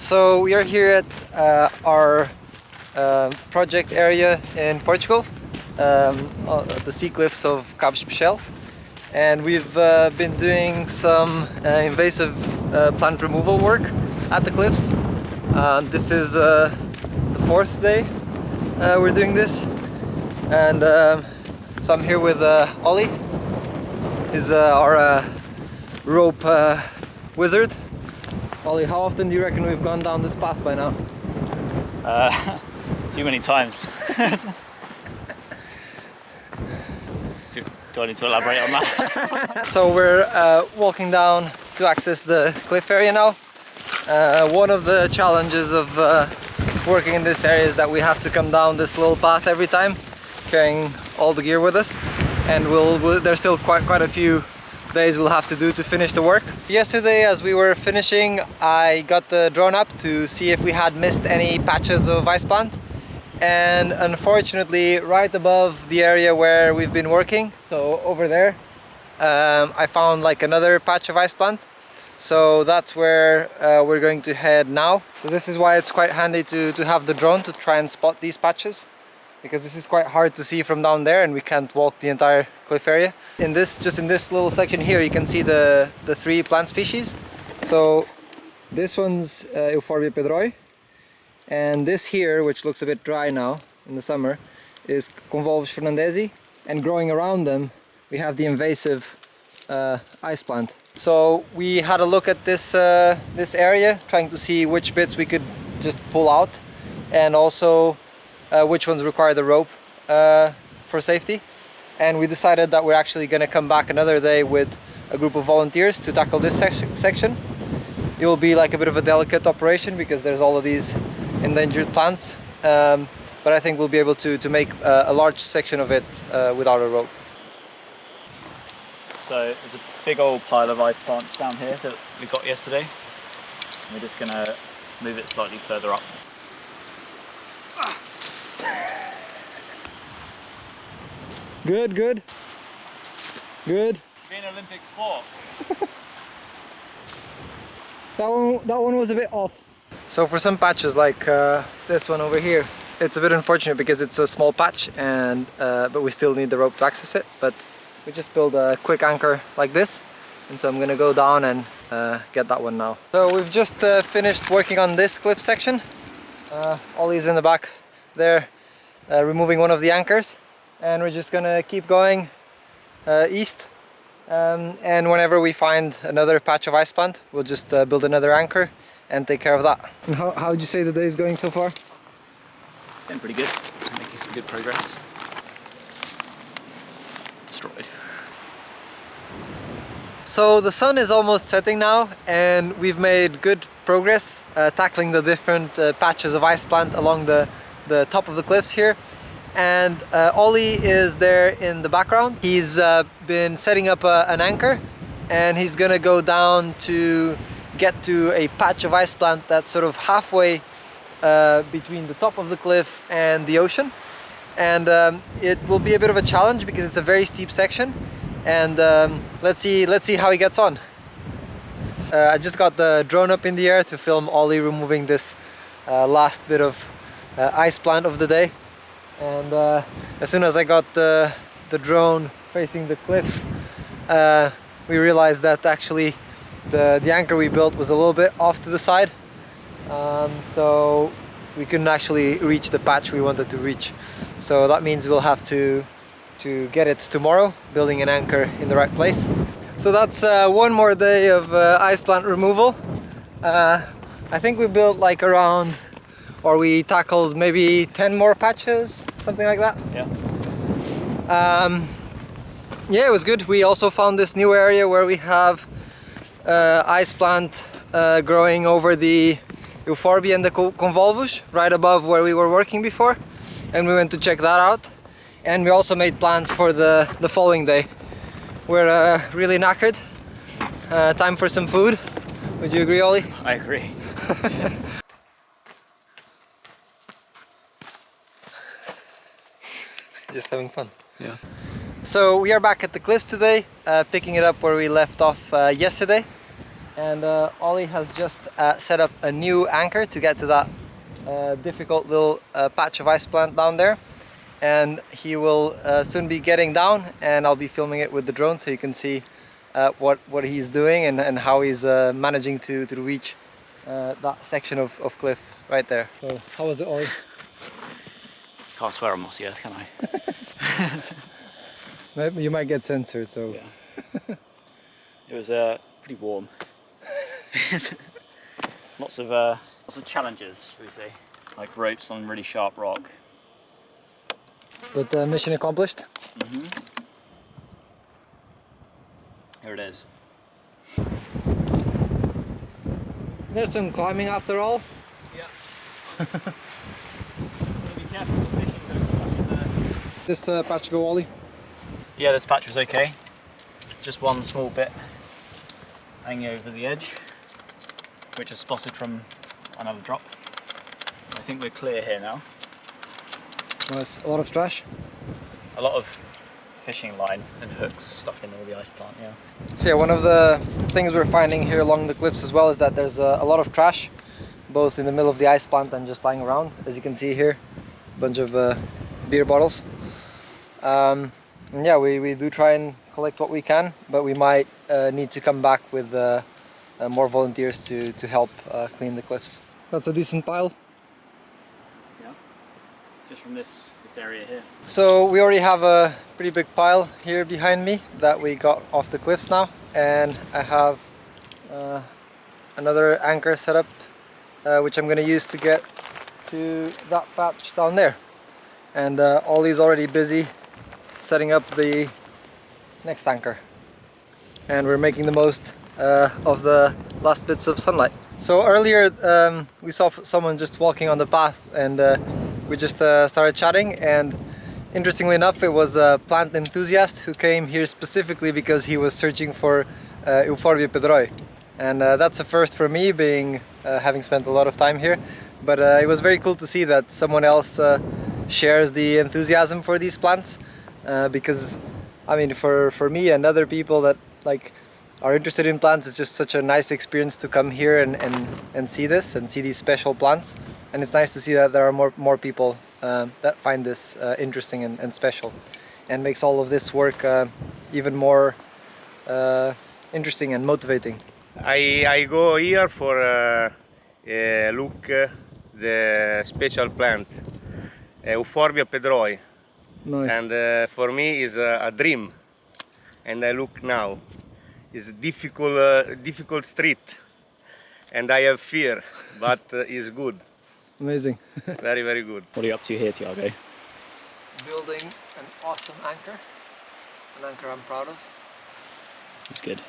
So we are here at our project area in Portugal, the sea cliffs of Cabo Especial, and we've been doing some invasive plant removal work at the cliffs. This is the fourth day we're doing this, and so I'm here with Ollie. He's our rope wizard. Ollie, how often do you reckon we've gone down this path by now? Too many times. do I need to elaborate on that? So we're walking down to access the cliff area now. One of the challenges of working in this area is that we have to come down this little path every time, carrying all the gear with us, and there's still quite a few days we'll have to do to finish the work. Yesterday, as we were finishing, I got the drone up to see if we had missed any patches of ice plant, and unfortunately right above the area where we've been working, so over there, I found like another patch of ice plant. So that's where we're going to head now. So this is why it's quite handy to have the drone to try and spot these patches, because this is quite hard to see from down there and we can't walk the entire cliff area. Just in this little section here, you can see the three plant species. So this one's Euphorbia pedroi, and this here, which looks a bit dry now in the summer, is Convolvulus fernandesi, and growing around them we have the invasive ice plant. So we had a look at this this area, trying to see which bits we could just pull out, and also which ones require the rope for safety. And we decided that we're actually going to come back another day with a group of volunteers to tackle this section. It will be like a bit of a delicate operation because there's all of these endangered plants, but I think we'll be able to make a large section of it without a rope. So there's a big old pile of ice plants down here that we got yesterday. We're just going to move it slightly further up. Good, good. Good. Be an Olympic sport. That one was a bit off. So for some patches like this one over here, it's a bit unfortunate because it's a small patch, and but we still need the rope to access it. But we just build a quick anchor like this, and so I'm gonna go down and get that one now. So we've just finished working on this cliff section. Ollie's in the back there removing one of the anchors, and we're just gonna keep going east, and whenever we find another patch of ice plant, we'll just build another anchor and take care of that. And how would you say the day is going so far? Been pretty good. Making some good progress. Destroyed. So the sun is almost setting now, and we've made good progress tackling the different patches of ice plant along the top of the cliffs here. And Ollie is there in the background. He's been setting up an anchor, and he's gonna go down to get to a patch of ice plant that's sort of halfway between the top of the cliff and the ocean. And it will be a bit of a challenge because it's a very steep section, and let's see how he gets on. I just got the drone up in the air to film Ollie removing this last bit of ice plant of the day. And as soon as I got the drone facing the cliff, we realized that actually the anchor we built was a little bit off to the side, so we couldn't actually reach the patch we wanted to reach. So that means we'll have to get it tomorrow, building an anchor in the right place. So that's one more day of ice plant removal. I think we built like around, or we tackled maybe 10 more patches, something like that. Yeah. Yeah, it was good. We also found this new area where we have ice plant growing over the Euphorbia and the Convolvulus, right above where we were working before, and we went to check that out. And we also made plans for the following day. We're really knackered. Time for some food. Would you agree, Ollie? I agree. Just having fun. Yeah. So we are back at the cliffs today, picking it up where we left off yesterday. And Ollie has just set up a new anchor to get to that difficult little patch of ice plant down there. And he will soon be getting down, and I'll be filming it with the drone so you can see what he's doing and how he's managing to reach that section of cliff right there. So how was it, Ollie? Can't swear on mossy earth, can I? Maybe you might get censored, so... Yeah. It was pretty warm. lots of challenges, should we say. Like ropes on really sharp rock. But mission accomplished? Mm-hmm. Here it is. There's some climbing after all. Yeah. Be careful with the fishing, don't stuck in there. This patch go, Ollie? Yeah, this patch was okay. Just one small bit hanging over the edge, which I spotted from another drop. I think we're clear here now. Nice. A lot of trash? A lot of fishing line and hooks stuck in all the ice plant, yeah. So yeah, one of the things we're finding here along the cliffs as well is that there's a lot of trash, both in the middle of the ice plant and just lying around. As you can see here, a bunch of beer bottles. And yeah, we do try and collect what we can, but we might need to come back with more volunteers to help clean the cliffs. That's a decent pile. Yeah, just from this area here. So we already have a pretty big pile here behind me that we got off the cliffs now, and I have another anchor set up which I'm going to use to get to that patch down there. And Ollie's already busy setting up the next anchor, and we're making the most of the last bits of sunlight. So earlier we saw someone just walking on the path, and we just started chatting, and interestingly enough it was a plant enthusiast who came here specifically because he was searching for Euphorbia pedroi. And that's a first for me, being having spent a lot of time here, but it was very cool to see that someone else shares the enthusiasm for these plants, because I mean for me and other people that like are interested in plants, it's just such a nice experience to come here and see this and see these special plants. And it's nice to see that there are more people that find this interesting and special, and makes all of this work even more interesting and motivating. I go here for look the special plant, Euphorbia pedroi. Nice. And for me is a dream, and I look now. It's a difficult street, and I have fear, but it's good. Amazing. Very, very good. What are you up to here, Tiago? Building an awesome anchor. An anchor I'm proud of. It's good.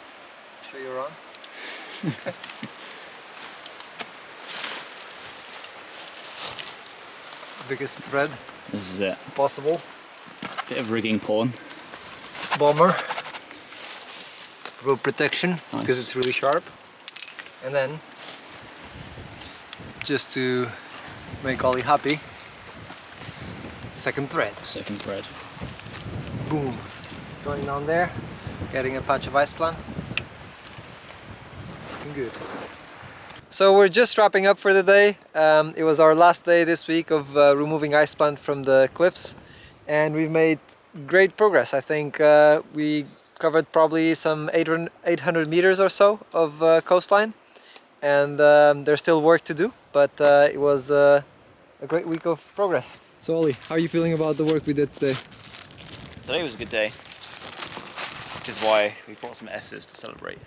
Show you around. Biggest thread This is it. possible. Bit of rigging porn. Bomber. Rope protection, Nice. because it's really sharp. And then, just to make Ollie happy, second thread. Second thread. Boom. Going down there, getting a patch of ice plant. Looking good. So we're just wrapping up for the day. It was our last day this week of removing ice plant from the cliffs, and we've made great progress. I think we covered probably some 800 meters or so of coastline, and there's still work to do, but it was a great week of progress. So Ollie, how are you feeling about the work we did today? Today was a good day, which is why we brought some S's to celebrate.